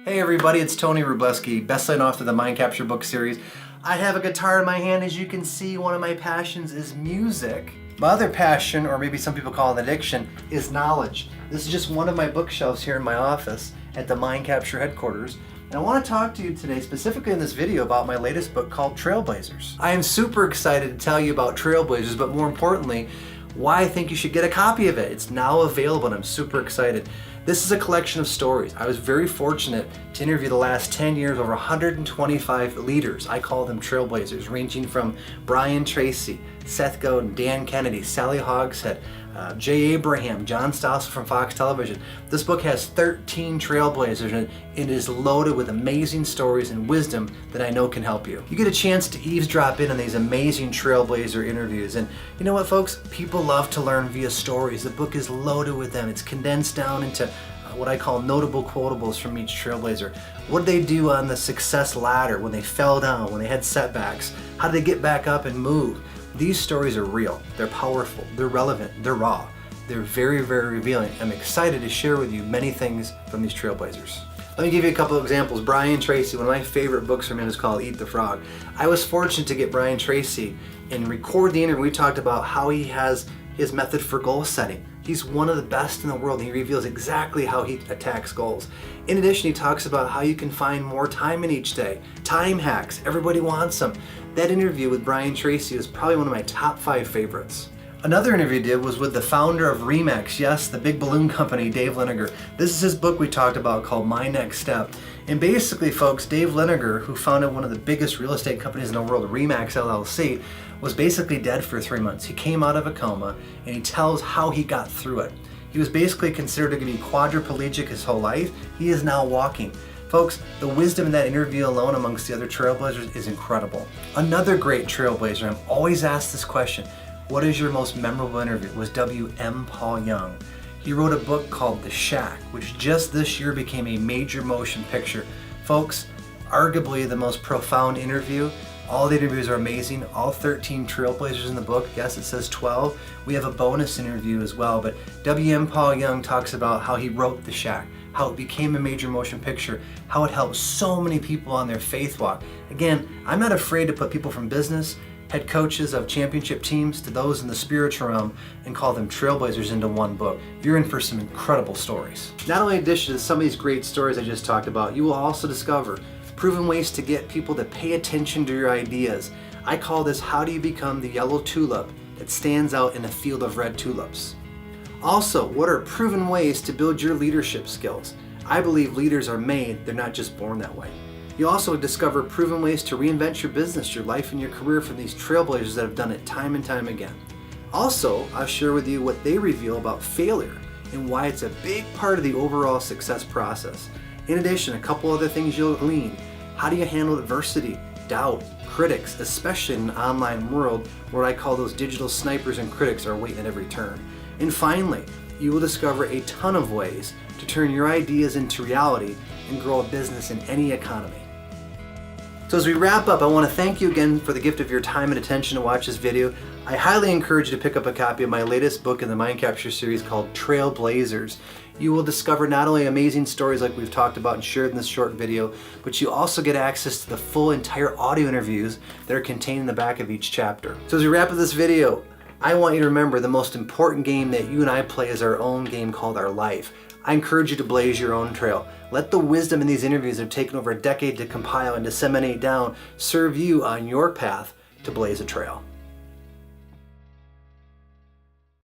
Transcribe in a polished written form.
Hey everybody, it's Tony Wróblewski, best-selling author of the Mind Capture book series. I have a guitar in my hand. As you can see, one of my passions is music. My other passion, or maybe some people call it addiction, is knowledge. This is just one of my bookshelves here in my office at the Mind Capture headquarters. And I want to talk to you today, specifically in this video, about my latest book called Trailblazers. I am super excited to tell you about Trailblazers, but more importantly, why I think you should get a copy of it. It's now available and I'm super excited. This is a collection of stories. I was very fortunate to interview the last 10 years over 125 leaders. I call them trailblazers, ranging from Brian Tracy, Seth Godin, Dan Kennedy, Sally Hogshead, Jay Abraham, John Stossel from Fox Television. This book has 13 trailblazers and it is loaded with amazing stories and wisdom that I know can help you. You get a chance to eavesdrop in on these amazing trailblazer interviews, and you know what, folks? People love to learn via stories. The book is loaded with them. It's condensed down into what I call notable quotables from each trailblazer. What did they do on the success ladder when they fell down, when they had setbacks? How did they get back up and move? These stories are real, they're powerful, they're relevant, they're raw. They're very, very revealing. I'm excited to share with you many things from these trailblazers. Let me give you a couple of examples. Brian Tracy, one of my favorite books from him is called Eat the Frog. I was fortunate to get Brian Tracy and record the interview. We talked about how he has his method for goal setting. He's one of the best in the world. He reveals exactly how he attacks goals. In addition, he talks about how you can find more time in each day. Time hacks, everybody wants them. That interview with Brian Tracy is probably one of my top 5 favorites. Another interview I did was with the founder of Remax, yes, the big balloon company, Dave Liniger. This is his book we talked about called My Next Step. And basically, folks, Dave Liniger, who founded one of the biggest real estate companies in the world, Remax LLC, was basically dead for 3 months. He came out of a coma and he tells how he got through it. He was basically considered to be quadriplegic his whole life. He is now walking. Folks, the wisdom in that interview alone amongst the other trailblazers is incredible. Another great trailblazer, I'm always asked this question, what is your most memorable interview? It was W.M. Paul Young. He wrote a book called The Shack, which just this year became a major motion picture. Folks, arguably the most profound interview. All the interviews are amazing, all 13 trailblazers in the book. Yes, it says 12. We have a bonus interview as well, but W.M. Paul Young talks about how he wrote The Shack, how it became a major motion picture, how it helped so many people on their faith walk. Again, I'm not afraid to put people from business, head coaches of championship teams, to those in the spiritual realm, and call them trailblazers into one book. You're in for some incredible stories. Not only in addition to some of these great stories I just talked about, you will also discover proven ways to get people to pay attention to your ideas. I call this how do you become the yellow tulip that stands out in a field of red tulips. Also, what are proven ways to build your leadership skills? I believe leaders are made, they're not just born that way. You also discover proven ways to reinvent your business, your life, and your career from these trailblazers that have done it time and time again. Also, I'll share with you what they reveal about failure and why it's a big part of the overall success process. In addition, a couple other things you'll glean. How do you handle adversity, doubt, critics, especially in an online world where I call those digital snipers and critics are waiting at every turn. And finally, you will discover a ton of ways to turn your ideas into reality and grow a business in any economy. So as we wrap up, I want to thank you again for the gift of your time and attention to watch this video. I highly encourage you to pick up a copy of my latest book in the Mind Capture series called Trailblazers. You will discover not only amazing stories like we've talked about and shared in this short video, but you also get access to the full entire audio interviews that are contained in the back of each chapter. So as we wrap up this video, I want you to remember the most important game that you and I play is our own game called our life. I encourage you to blaze your own trail. Let the wisdom in these interviews that have taken over a decade to compile and disseminate down serve you on your path to blaze a trail.